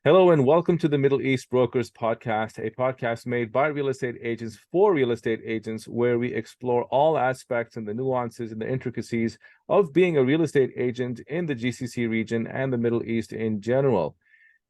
Hello and welcome to the Middle East Brokers Podcast, a podcast made by real estate agents for real estate agents, where we explore all aspects and the nuances and the intricacies of being a real estate agent in the GCC region and the Middle East in general.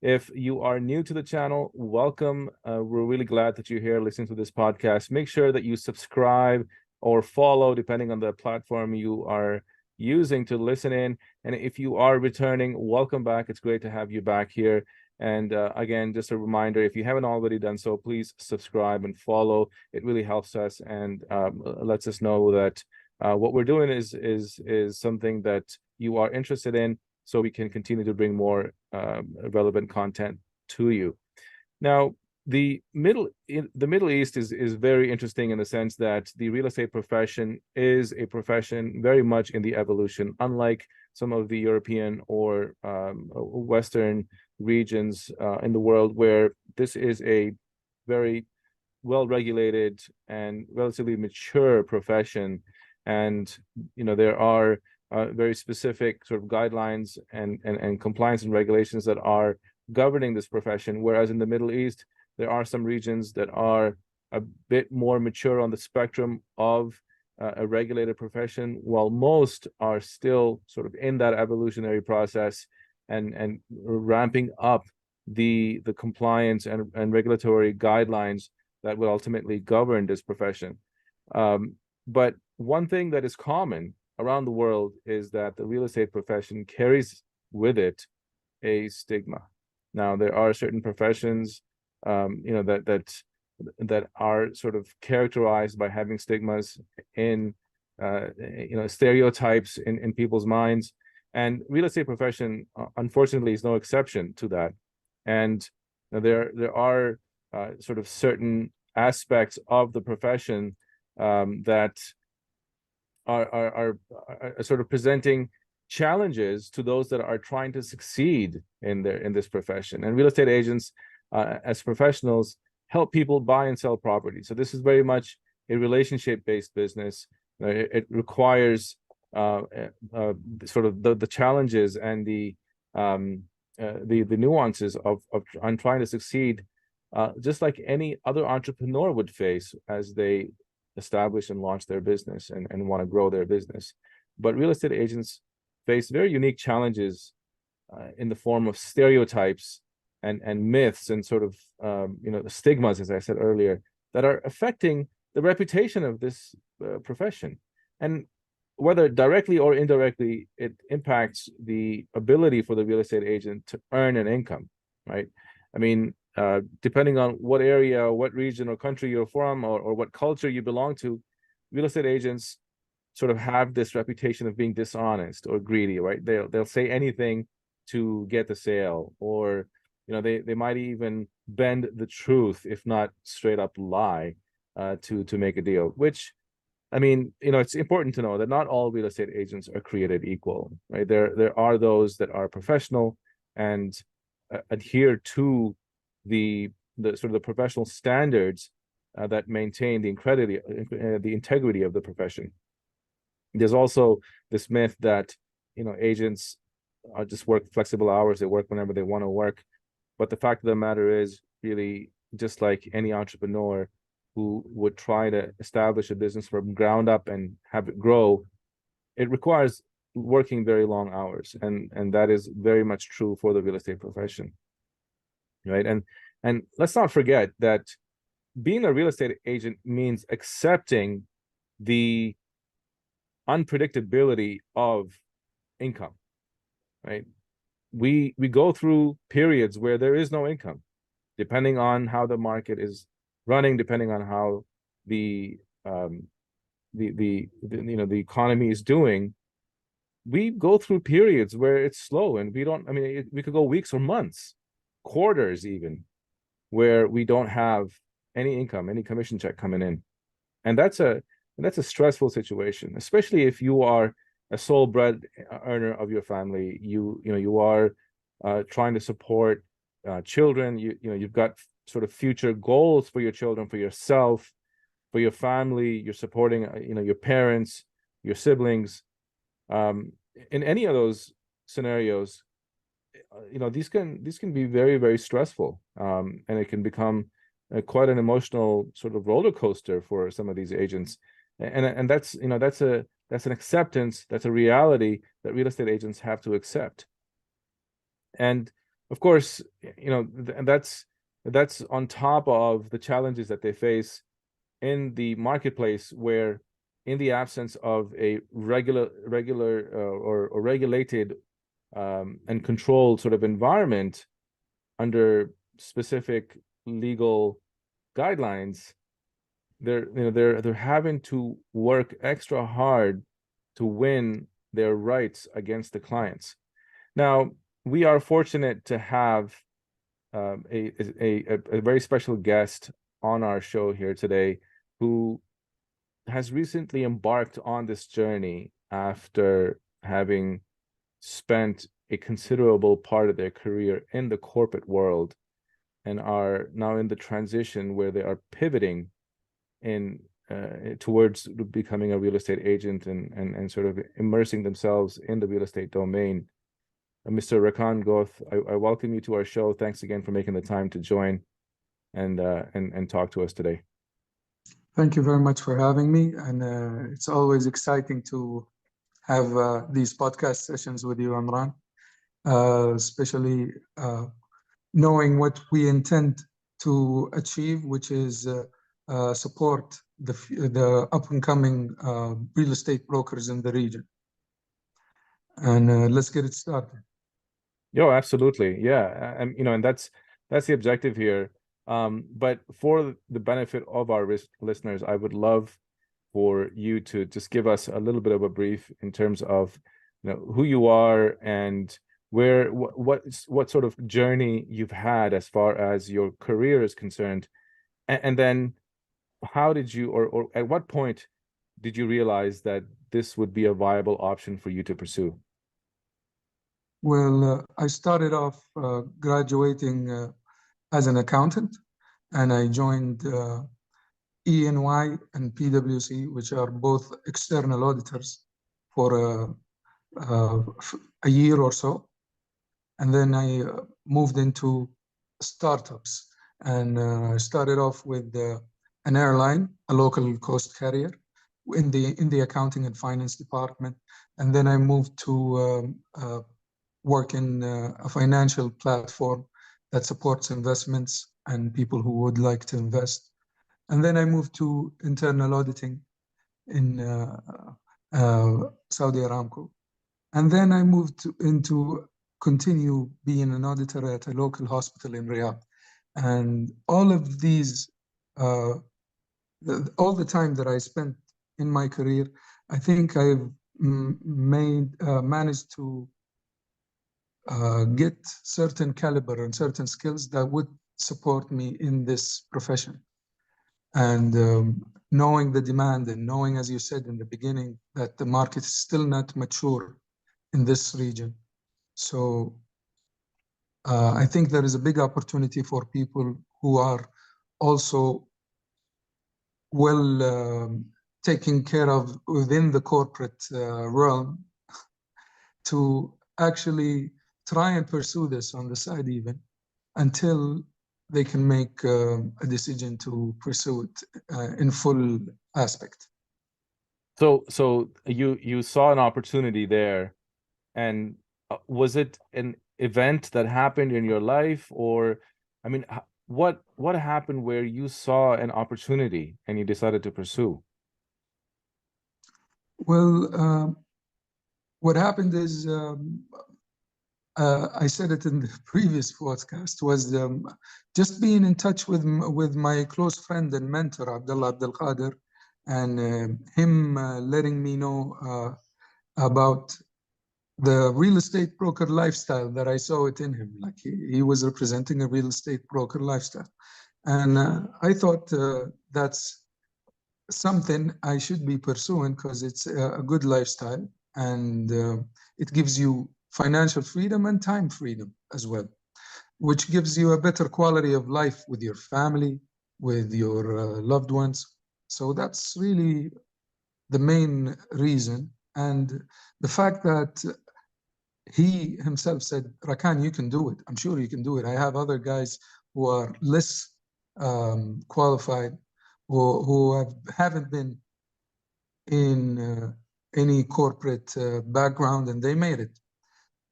If you are new to the channel, welcome. We're really glad that you're here listening to this podcast. Make sure that you subscribe or follow, depending on the platform you are using to listen in. And if you are returning, welcome back. It's great to have you back here. And again, just a reminder, if you haven't already done so, please subscribe and follow. It really helps us and lets us know that what we're doing is something that you are interested in, so we can continue to bring more relevant content to you. Now, the Middle East is very interesting in the sense that the real estate profession is a profession very much in the evolution, unlike some of the European or Western regions in the world, where this is a very well-regulated and relatively mature profession. And there are very specific sort of guidelines and compliance and regulations that are governing this profession. Whereas in the Middle East, there are some regions that are a bit more mature on the spectrum of a regulated profession, while most are still sort of in that evolutionary process and ramping up the compliance and regulatory guidelines that will ultimately govern this profession. But one thing that is common around the world is that the real estate profession carries with it a stigma. Now, there are certain professions, that are sort of characterized by having stigmas in, stereotypes in people's minds, and real estate profession, unfortunately, is no exception to that. And there are sort of certain aspects of the profession that are sort of presenting challenges to those that are trying to succeed in this profession. And real estate agents, as professionals, help people buy and sell property. So this is very much a relationship-based business. It requires sort of the challenges and the nuances of on trying to succeed, just like any other entrepreneur would face as they establish and launch their business and want to grow their business. But real estate agents face very unique challenges in the form of stereotypes and myths and sort of the stigmas, as I said earlier, that are affecting the reputation of this profession. And whether directly or indirectly, it impacts the ability for the real estate agent to earn an income, right? I mean, depending on what area, what region or country you're from, or what culture you belong to, real estate agents sort of have this reputation of being dishonest or greedy, right? They'll say anything to get the sale, or they might even bend the truth, if not straight up lie, to make a deal. Which, I mean, it's important to know that not all real estate agents are created equal, right? There are those that are professional and adhere to the sort of the professional standards that maintain the integrity of the profession. There's also this myth that agents just work flexible hours, they work whenever they want to work. But the fact of the matter is, really, just like any entrepreneur who would try to establish a business from ground up and have it grow, it requires working very long hours, and that is very much true for the real estate profession, right? And let's not forget that being a real estate agent means accepting the unpredictability of income, right? We go through periods where there is no income, depending on how the market is running, depending on how the economy is doing. We go through periods where it's slow, and we could go weeks or months, quarters even, where we don't have any income, any commission check coming in. And that's a stressful situation, especially if you are a sole bread earner of your family. You are trying to support children. You've got sort of future goals for your children, for yourself, for your family. You're supporting your parents, your siblings. In any of those scenarios, these can be very, very stressful, and it can become quite an emotional sort of roller coaster for some of these agents, and that's an acceptance, that's a reality that real estate agents have to accept. And of course, and that's on top of the challenges that they face in the marketplace, where in the absence of a regular or regulated and controlled sort of environment under specific legal guidelines, they're having to work extra hard to win their rights against the clients. Now, we are fortunate to have a very special guest on our show here today, who has recently embarked on this journey after having spent a considerable part of their career in the corporate world, and are now in the transition where they are pivoting in towards becoming a real estate agent and sort of immersing themselves in the real estate domain. Mr. Rakan Goth, I welcome you to our show. Thanks again for making the time to join and talk to us today. Thank you very much for having me, and it's always exciting to have these podcast sessions with you, Amran, especially knowing what we intend to achieve, which is support the up-and-coming real estate brokers in the region. And let's get it started. Yo, absolutely. Yeah. And that's the objective here. But for the benefit of our listeners, I would love for you to just give us a little bit of a brief in terms of, who you are and what sort of journey you've had as far as your career is concerned. And then how did you, or at what point did you realize that this would be a viable option for you to pursue? Well, I started off graduating as an accountant, and I joined E&Y and PwC, which are both external auditors, for a year or so. And then I moved into startups, and I started off with an airline, a local coast carrier, in the accounting and finance department. And then I moved to work in a financial platform that supports investments and people who would like to invest. And then I moved to internal auditing in Saudi Aramco. And then I moved into continue being an auditor at a local hospital in Riyadh. And all of these, all the time that I spent in my career, I think I've managed to get certain caliber and certain skills that would support me in this profession. And knowing the demand, and knowing, as you said in the beginning, that the market is still not mature in this region. So I think there is a big opportunity for people who are also well taken care of within the corporate realm to actually try and pursue this on the side even until they can make a decision to pursue it in full aspect. So you saw an opportunity there, and was it an event that happened in your life, or I mean, what happened where you saw an opportunity and you decided to pursue? Well, what happened is, I said it in the previous podcast, was just being in touch with my close friend and mentor, Abdullah Abdul Qadir, and him letting me know about the real estate broker lifestyle that I saw it in him. Like he was representing a real estate broker lifestyle. And I thought that's something I should be pursuing because it's a good lifestyle, and it gives you financial freedom and time freedom as well, which gives you a better quality of life with your family, with your loved ones. So that's really the main reason. And the fact that he himself said, Rakan, you can do it. I'm sure you can do it. I have other guys who are less qualified, who haven't been in any corporate background, and they made it.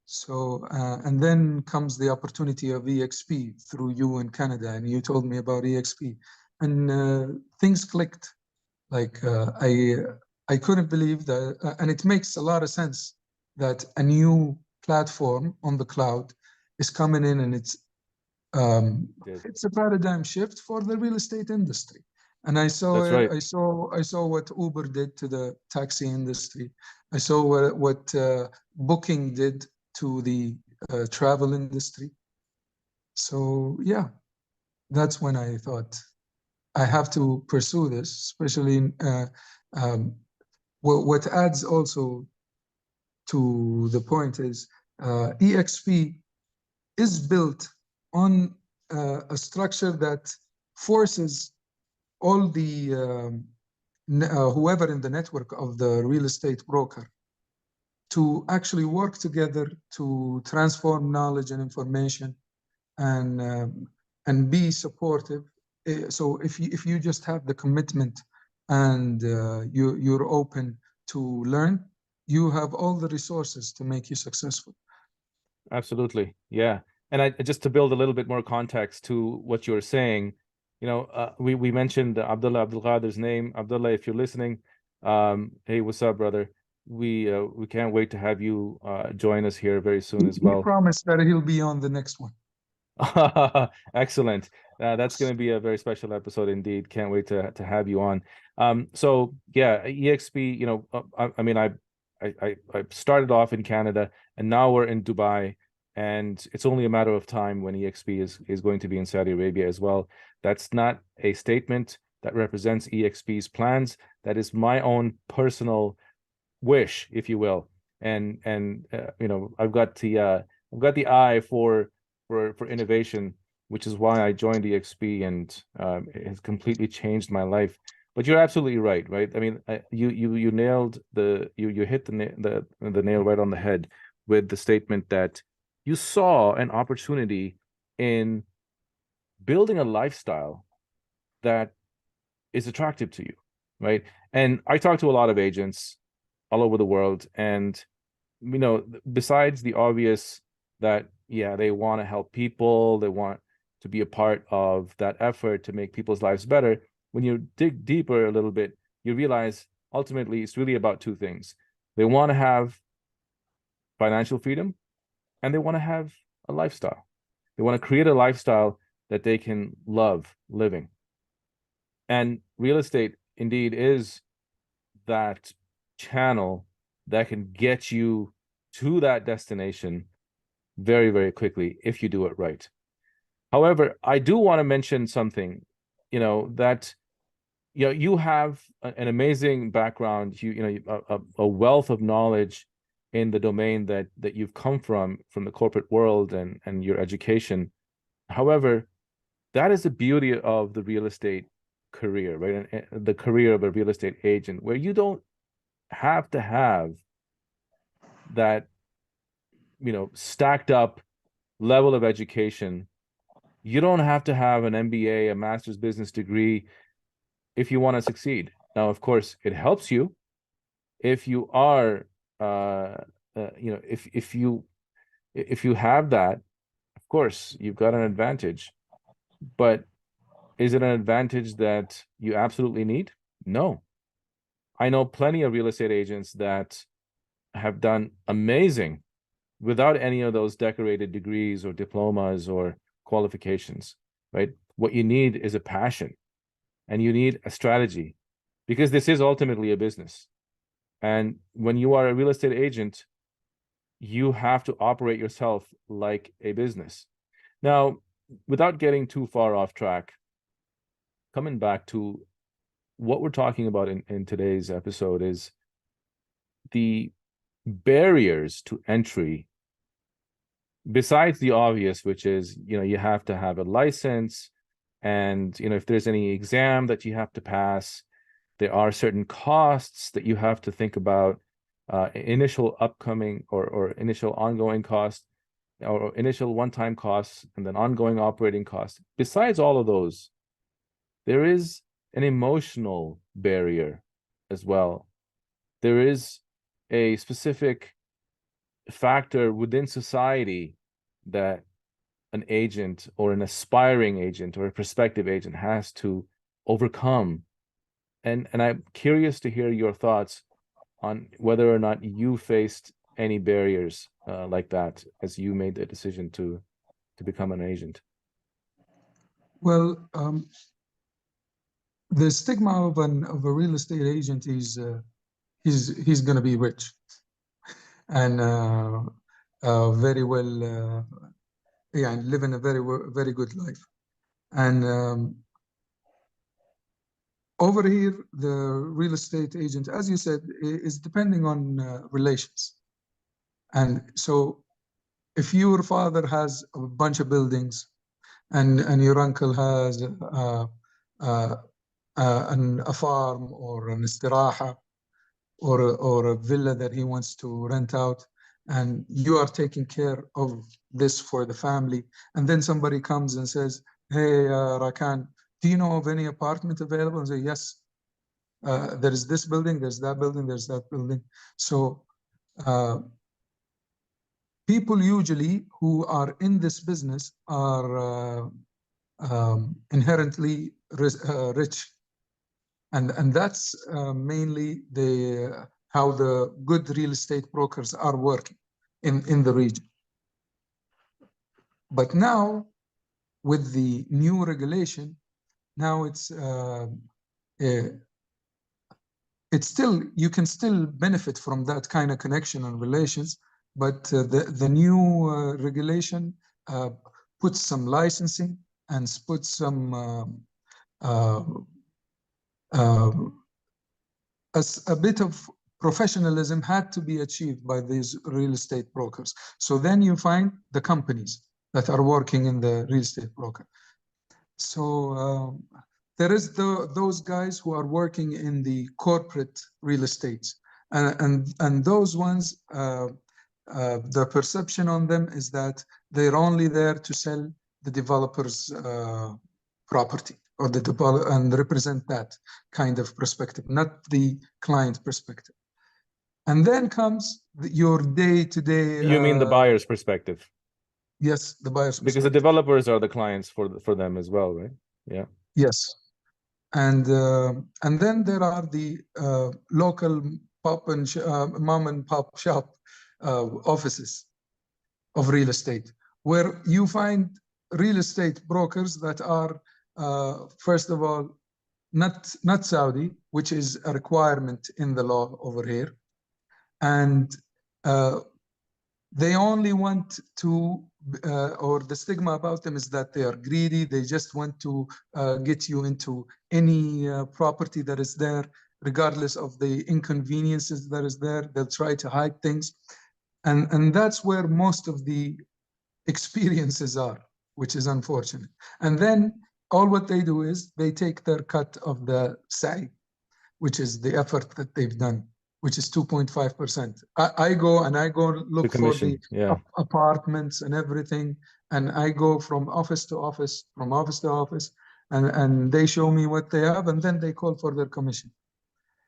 So, and then comes the opportunity of EXP through you in Canada, and you told me about EXP, and things clicked. Like I couldn't believe that, and it makes a lot of sense that a new platform on the cloud is coming in, and it's a paradigm shift for the real estate industry. And I saw That's it. right. I saw what Uber did to the taxi industry. I saw what Booking did to the travel industry. So yeah, that's when I thought I have to pursue this, especially um, what adds also to the point is EXP is built on a structure that forces all the whoever in the network of the real estate broker to actually work together to transform knowledge and information and be supportive. So if you just have the commitment and you're open to learn, you have all the resources to make you successful. Absolutely. Yeah. And I just to build a little bit more context to what you're saying, we mentioned Abdullah Abdulqadir's name. Abdullah, if you're listening, hey, what's up, brother? We can't wait to have you join us here very soon as He well. promised that he'll be on the next one. Excellent. That's going to be a very special episode indeed. Can't wait to have you on. So yeah, EXP, I mean, I started off in Canada and now we're in Dubai, and it's only a matter of time when EXP is going to be in Saudi Arabia as well. That's not a statement that represents EXP's plans. That is my own personal wish, if you will. And I've got the eye for innovation, which is why I joined EXP, and it has completely changed my life. But you're absolutely right, right? I mean, you nailed you hit the nail right on the head with the statement that you saw an opportunity in building a lifestyle that is attractive to you, right? And I talk to a lot of agents all over the world, and besides the obvious that yeah, they want to help people, they want to be a part of that effort to make people's lives better, when you dig deeper a little bit, you realize ultimately it's really about two things. They want to have financial freedom, and they want to have a lifestyle. They want to create a lifestyle that they can love living. And real estate indeed is that channel that can get you to that destination very, very quickly if you do it right. However, I do want to mention something, that you have an amazing background, a wealth of knowledge in the domain that you've come from the corporate world and your education. However, that is the beauty of the real estate career, right? And the career of a real estate agent, where you don't have to have that, stacked up level of education. You don't have to have an MBA, a master's business degree, if you want to succeed. Now, of course, it helps you if you are, if you have that, of course, you've got an advantage. But is it an advantage that you absolutely need? No. I know plenty of real estate agents that have done amazing without any of those decorated degrees or diplomas or qualifications, right? What you need is a passion, and you need a strategy, because this is ultimately a business. And when you are a real estate agent, you have to operate yourself like a business. Now, without getting too far off track, coming back to what we're talking about in today's episode is the barriers to entry, besides the obvious, which is, you have to have a license, and, if there's any exam that you have to pass, there are certain costs that you have to think about. initial upcoming or initial ongoing cost, or initial one-time costs, and then ongoing operating costs. Besides all of those, there is an emotional barrier as well. There is a specific factor within society that an agent or an aspiring agent or a prospective agent has to overcome. And I'm curious to hear your thoughts on whether or not you faced any barriers like that as you made the decision to become an agent. Well, the stigma of a real estate agent is he's going to be rich and very well, yeah, living a very good life. And over here, the real estate agent, as you said, is depending on relations. And so if your father has a bunch of buildings and your uncle has a farm or an istiraha or a villa that he wants to rent out, and you are taking care of this for the family, and then somebody comes and says, hey, Rakan, do you know of any apartment available? And say, yes, there is this building, there's that building, there's that building. So people usually who are in this business are inherently rich. And that's mainly how the good real estate brokers are working in the region. But now, with the new regulation, now it's still, you can still benefit from that kind of connection and relations, but the new regulation puts some licensing and puts some a bit of professionalism had to be achieved by these real estate brokers. So then you find the companies that are working in the real estate broker. So there is those guys who are working in the corporate real estates, and those ones, the perception on them is that they're only there to sell the developer's property or the developer and represent that kind of perspective, not the client perspective. And then comes your day-to-day. You mean the buyer's perspective? Yes, the buyer's perspective. Because the developers are the clients for them as well, right? Yeah. Yes. And then there are the local mom and pop shop offices of real estate, where you find real estate brokers that are, first of all, not Saudi, which is a requirement in the law over here. And they only want to, or the stigma about them is that they are greedy. They just want to get you into any property that is there, regardless of the inconveniences that is there. They'll try to hide things. And that's where most of the experiences are, which is unfortunate. And then all what they do is they take their cut of the sa'i, which is the effort that they've done, which is 2.5%. I go look for the apartments and everything, and I go from office to office, and they show me what they have, and then they call for their commission.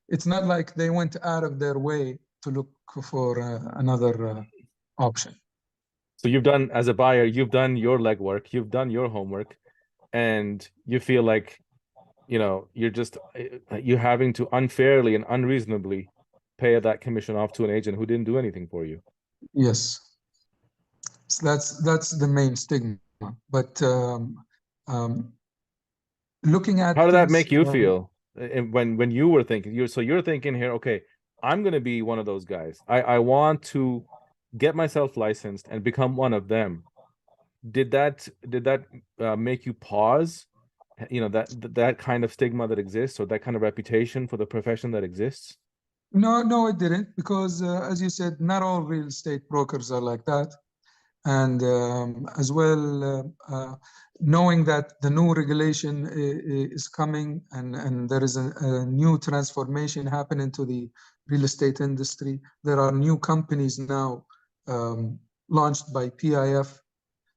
It's not like they went out of their way to look for another option. So you've done, as a buyer, you've done your legwork, you've done your homework, and you feel like, you're having to unfairly and unreasonably pay that commission off to an agent who didn't do anything for you. Yes. So that's the main stigma. But looking at how did that make you feel when you were thinking? You're thinking here, okay, I'm going to be one of those guys. I want to get myself licensed and become one of them. Did that make you pause? That kind of stigma that exists, or that kind of reputation for the profession that exists? No, it didn't, because as you said, not all real estate brokers are like that. And as well, knowing that the new regulation is coming, and there is a new transformation happening to the real estate industry. There are new companies now launched by PIF,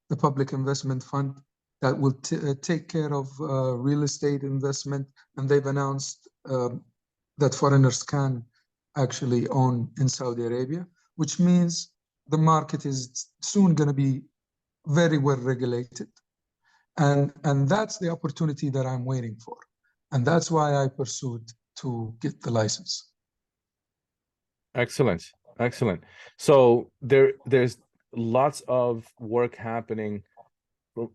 the Public Investment Fund, that will take care of real estate investment. And they've announced that foreigners can actually own in Saudi Arabia, which means the market is soon going to be very well regulated. And that's the opportunity that I'm waiting for. And that's why I pursued to get the license. Excellent. Excellent. So there's lots of work happening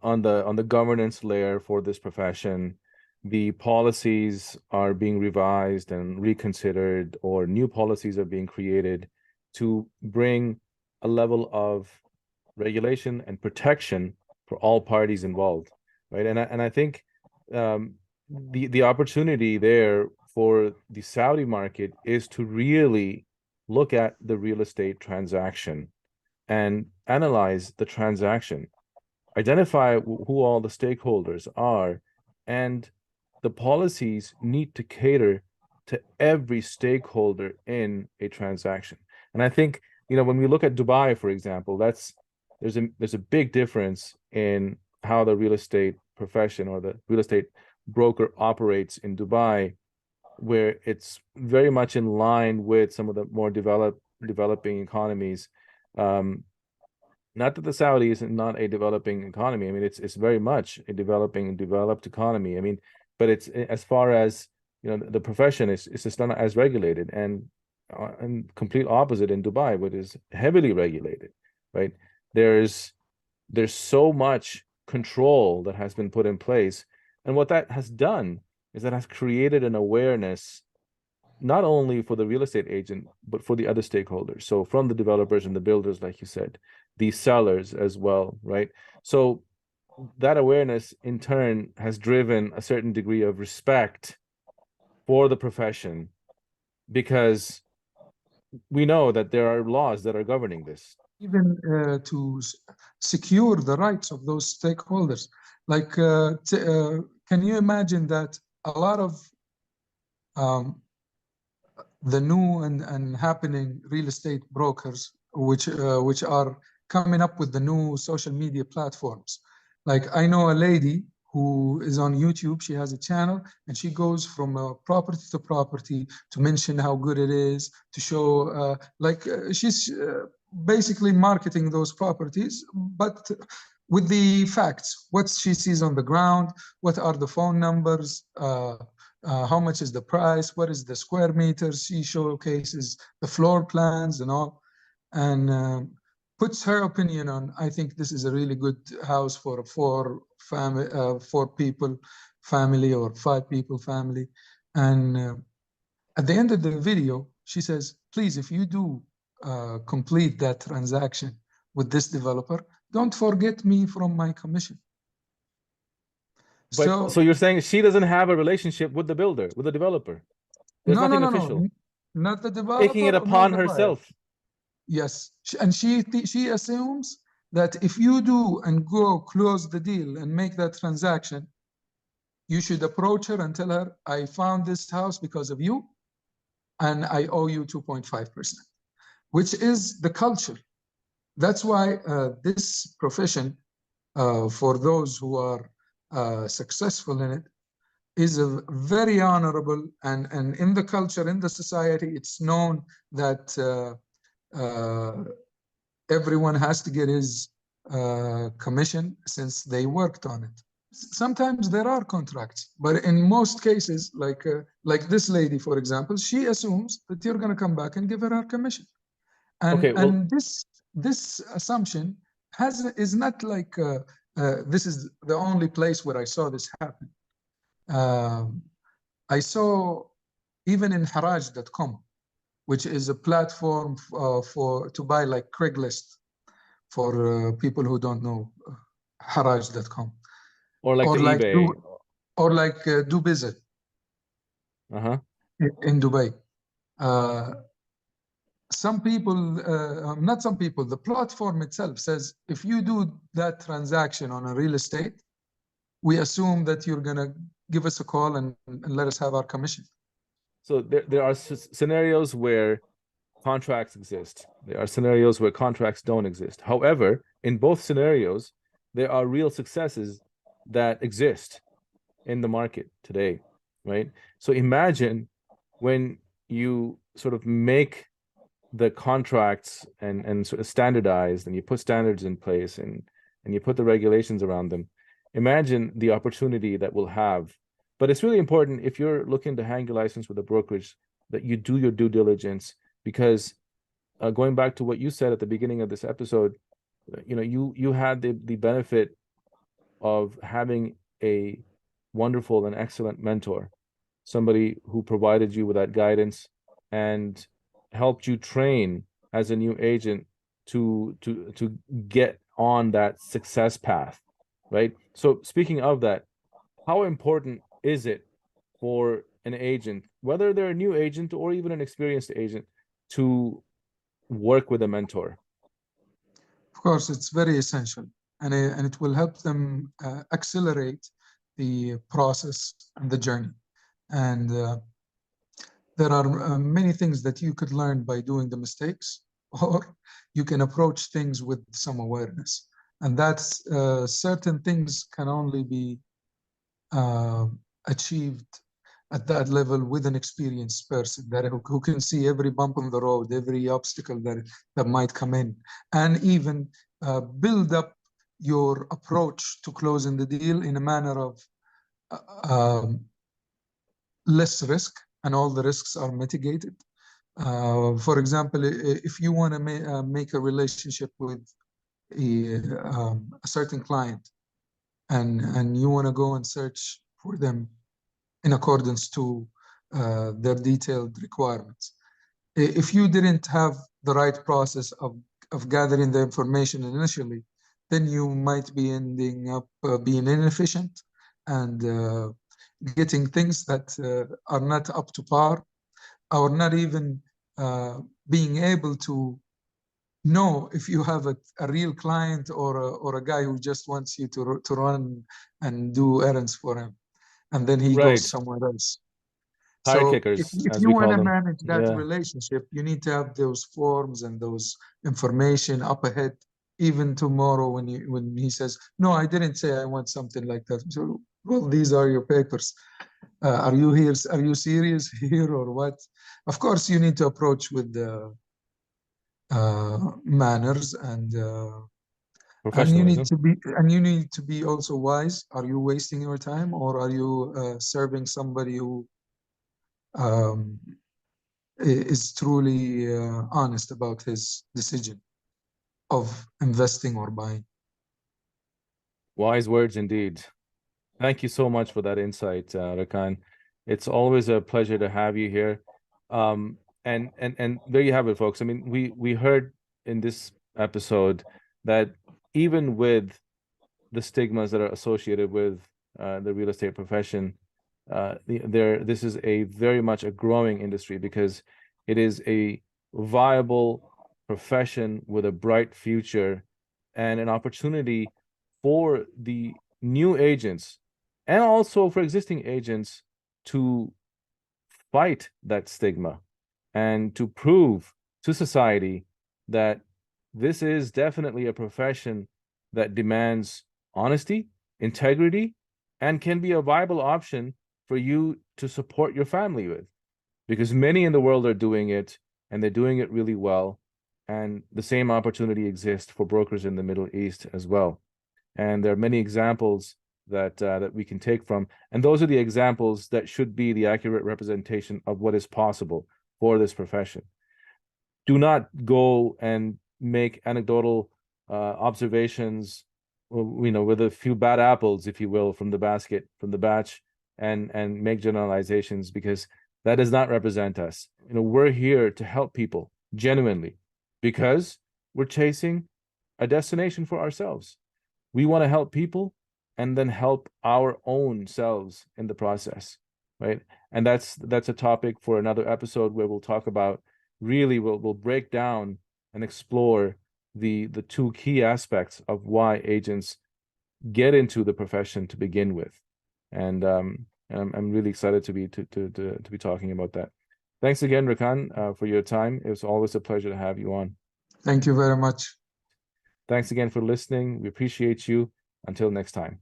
on the governance layer for this profession. The policies are being revised and reconsidered, or new policies are being created to bring a level of regulation and protection for all parties involved, right? And I think the opportunity there for the Saudi market is to really look at the real estate transaction and analyze the transaction, identify who all the stakeholders are, and the policies need to cater to every stakeholder in a transaction. And I think, when we look at Dubai, for example, there's a big difference in how the real estate profession or the real estate broker operates in Dubai, where it's very much in line with some of the more developing economies. Not that the Saudi is not a developing economy. I mean, it's very much a developed economy. I mean, but it's, as far as the profession is just not as regulated, and complete opposite in Dubai, which is heavily regulated, right? There's so much control that has been put in place, and what that has done is that has created an awareness not only for the real estate agent, but for the other stakeholders. So from the developers and the builders, like you said, the sellers as well, right? So that awareness in turn has driven a certain degree of respect for the profession, because we know that there are laws that are governing this. Even to secure the rights of those stakeholders. Like, can you imagine that a lot of the new and happening real estate brokers, which are coming up with the new social media platforms. Like, I know a lady who is on YouTube. She has a channel, and she goes from property to property to mention how good it is, to show, she's basically marketing those properties, but with the facts, what she sees on the ground, what are the phone numbers, how much is the price, what is the square meters. She showcases the floor plans and all, and puts her opinion on, I think this is a really good house for a four people family, or 5 people family. And at the end of the video, she says, please, if you do complete that transaction with this developer, don't forget me from my commission. But so you're saying she doesn't have a relationship with the builder, with the developer? There's nothing official. No, not the developer. Taking it upon herself. Yes, and she assumes that if you do and go close the deal and make that transaction, you should approach her and tell her, I found this house because of you, and I owe you 2.5%, which is the culture. That's why this profession, for those who are successful in it, is a very honorable, and in the culture, in the society, it's known that everyone has to get his commission since they worked on it. Sometimes there are contracts, but in most cases, like this lady, for example, she assumes that you're going to come back and give her her commission. And, okay, well, and this assumption is not like this is the only place where I saw this happen. I saw even in Haraj.com, which is a platform to buy, like Craigslist, for people who don't know Haraj.com. Or like eBay. Or like Dubizzle in Dubai. Some people, not some people, the platform itself says, if you do that transaction on a real estate, we assume that you're going to give us a call and let us have our commission. So there are scenarios where contracts exist. There are scenarios where contracts don't exist. However, in both scenarios, there are real successes that exist in the market today, right? So imagine when you sort of make the contracts and sort of standardized, and you put standards in place, and you put the regulations around them. Imagine the opportunity that we'll have. But it's really important, if you're looking to hang your license with a brokerage, that you do your due diligence, because going back to what you said at the beginning of this episode, you had the benefit of having a wonderful and excellent mentor, somebody who provided you with that guidance and helped you train as a new agent to get on that success path, right? So speaking of that, how important is it for an agent, whether they're a new agent or even an experienced agent, to work with a mentor? Of course, it's very essential, and it will help them accelerate the process and the journey. And there are many things that you could learn by doing the mistakes, or you can approach things with some awareness. And that's certain things can only be achieved at that level with an experienced person who can see every bump on the road, every obstacle that might come in, and even build up your approach to closing the deal in a manner of less risk, and all the risks are mitigated. For example, if you want to make a relationship with a certain client, and you want to go and search for them in accordance to their detailed requirements. If you didn't have the right process of gathering the information initially, then you might be ending up being inefficient and getting things that are not up to par, or not even being able to know if you have a real client or a guy who just wants you to run and do errands for him, and then he goes Right. somewhere else. Tire So kickers, if as you we want call to them. manage that Yeah. relationship, you need to have those forms and those information up ahead. Even tomorrow, when he says, "No, I didn't say I want something like that," so, well, these are your papers. Are you here? Are you serious here or what? Of course, you need to approach with the manners, and Professionalism. you need to be also wise. Are you wasting your time, or are you serving somebody who um, is truly honest about his decision of investing or buying? Wise words indeed. Thank you so much for that insight, Rakan. It's always a pleasure to have you here. And there you have it, folks. I mean, we heard in this episode that even with the stigmas that are associated with the real estate profession, this is a very much a growing industry, because it is a viable profession with a bright future and an opportunity for the new agents and also for existing agents to fight that stigma and to prove to society that this is definitely a profession that demands honesty, integrity, and can be a viable option for you to support your family with. Because many in the world are doing it, and they're doing it really well. And the same opportunity exists for brokers in the Middle East as well. And there are many examples that we can take from, and those are the examples that should be the accurate representation of what is possible for this profession. Do not go and make anecdotal observations, with a few bad apples, if you will, from the basket, from the batch, and make generalizations, because that does not represent us. We're here to help people genuinely, because we're chasing a destination for ourselves. We want to help people and then help our own selves in the process, right? And that's a topic for another episode, where we'll talk about, really we'll break down and explore the two key aspects of why agents get into the profession to begin with. And I'm really excited to be talking about that. Thanks again, Rakan, for your time. It was always a pleasure to have you on. Thank you very much. Thanks again for listening. We appreciate you. Until next time.